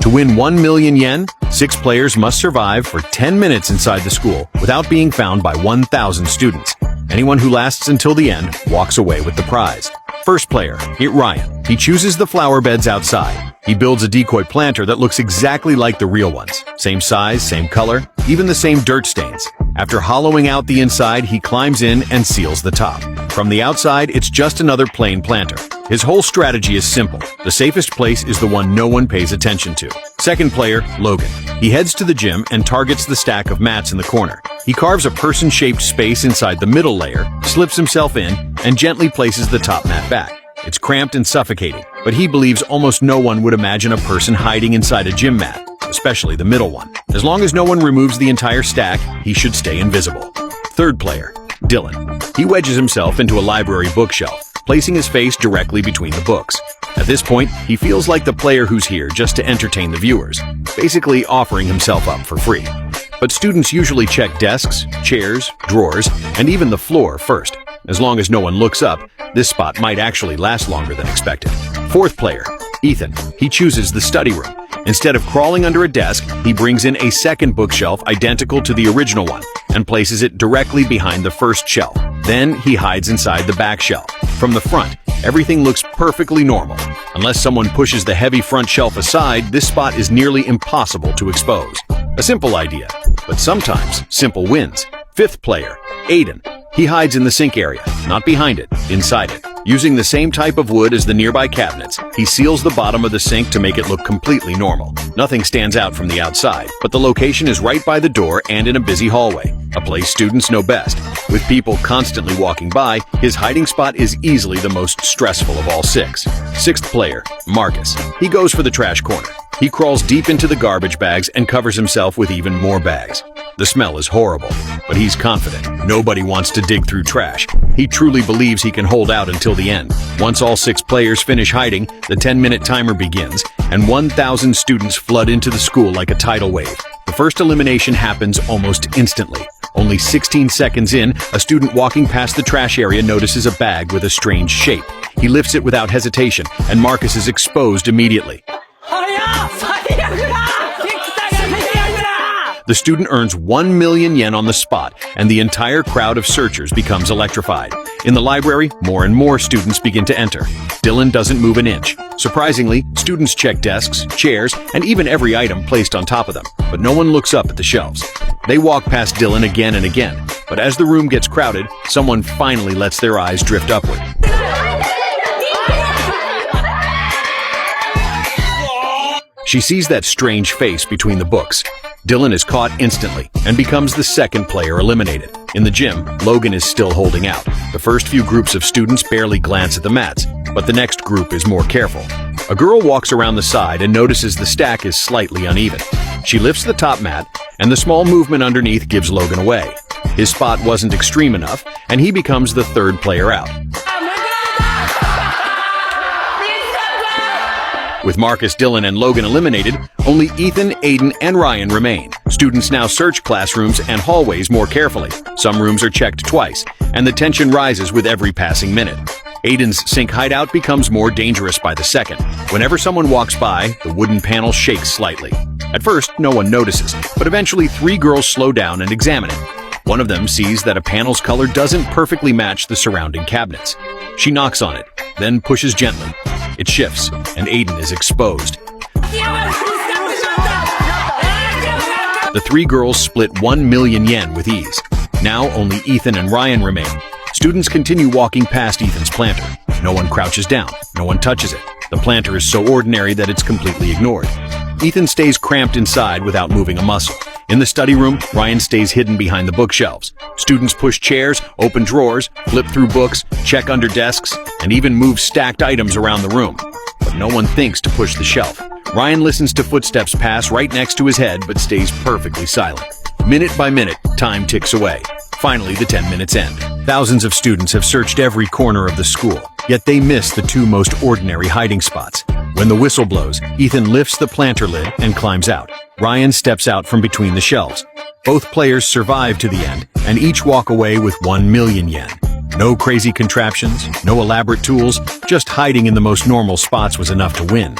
To win 1 million yen, 6 players must survive for 10 minutes inside the school without being found by 1,000 students. Anyone who lasts until the end walks away with the prize. First player, Ryan. He chooses the flower beds outside. He builds a decoy planter that looks exactly like the real ones. Same size, same color, even the same dirt stains. After hollowing out the inside, he climbs in and seals the top. From the outside, it's just another plain planter. His whole strategy is simple. The safest place is the one no one pays attention to. Second player, Logan. He heads to the gym and targets the stack of mats in the corner. He carves a person-shaped space inside the middle layer, slips himself in, and gently places the top mat back. It's cramped and suffocating, but he believes almost no one would imagine a person hiding inside a gym mat, especially the middle one. As long as no one removes the entire stack, he should stay invisible. Third player, Dylan. He wedges himself into a library bookshelf, placing his face directly between the books. At this point, he feels like the player who's here just to entertain the viewers, basically offering himself up for free. But students usually check desks, chairs, drawers, and even the floor first. As long as no one looks up, this spot might actually last longer than expected. Fourth player, Ethan. He chooses the study room. Instead of crawling under a desk, he brings in a second bookshelf identical to the original one and places it directly behind the first shelf. Then he hides inside the back shelf. From the front, everything looks perfectly normal. Unless someone pushes the heavy front shelf aside, this spot is nearly impossible to expose. A simple idea, but sometimes simple wins. Fifth player, Aiden. He hides in the sink area, not behind it, inside it. Using the same type of wood as the nearby cabinets, he seals the bottom of the sink to make it look completely normal. Nothing stands out from the outside, but the location is right by the door and in a busy hallway, a place students know best. With people constantly walking by, his hiding spot is easily the most stressful of all 6. Sixth player, Marcus. He goes for the trash corner. He crawls deep into the garbage bags and covers himself with even more bags. The smell is horrible, but he's confident. Nobody wants to dig through trash. He truly believes he can hold out until the end. Once all 6 players finish hiding, the 10-minute timer begins, and 1,000 students flood into the school like a tidal wave. The first elimination happens almost instantly. Only 16 seconds in, a student walking past the trash area notices a bag with a strange shape. He lifts it without hesitation, and Marcus is exposed immediately. The student earns 1 million yen on the spot, and the entire crowd of searchers becomes electrified. In the library, more and more students begin to enter. Dylan doesn't move an inch. Surprisingly, students check desks, chairs, and even every item placed on top of them, but no one looks up at the shelves. They walk past Dylan again and again, but as the room gets crowded, someone finally lets their eyes drift upward. She sees that strange face between the books. Dylan is caught instantly and becomes the second player eliminated. In the gym, Logan is still holding out. The first few groups of students barely glance at the mats, but the next group is more careful. A girl walks around the side and notices the stack is slightly uneven. She lifts the top mat, and the small movement underneath gives Logan away. His spot wasn't extreme enough, and he becomes the third player out. With Marcus, Dylan, and Logan eliminated, only Ethan, Aiden, and Ryan remain. Students now search classrooms and hallways more carefully. Some rooms are checked twice, and the tension rises with every passing minute. Aiden's sink hideout becomes more dangerous by the second. Whenever someone walks by, the wooden panel shakes slightly. At first, no one notices, but eventually 3 girls slow down and examine it. One of them sees that a panel's color doesn't perfectly match the surrounding cabinets. She knocks on it, then pushes gently. It shifts, and Aiden is exposed. The 3 girls split 1 million yen with ease. Now only Ethan and Ryan remain. Students continue walking past Ethan's planter. No one crouches down. No one touches it. The planter is so ordinary that it's completely ignored. Ethan stays cramped inside without moving a muscle. In the study room, Ryan stays hidden behind the bookshelves. Students push chairs, open drawers, flip through books, check under desks, and even move stacked items around the room. But no one thinks to push the shelf. Ryan listens to footsteps pass right next to his head but stays perfectly silent. Minute by minute, time ticks away. Finally, the 10 minutes end. Thousands of students have searched every corner of the school, yet they miss the 2 most ordinary hiding spots. When the whistle blows, Ethan lifts the planter lid and climbs out. Ryan steps out from between the shelves. Both players survive to the end, and each walk away with 1 million yen. No crazy contraptions, no elaborate tools, just hiding in the most normal spots was enough to win.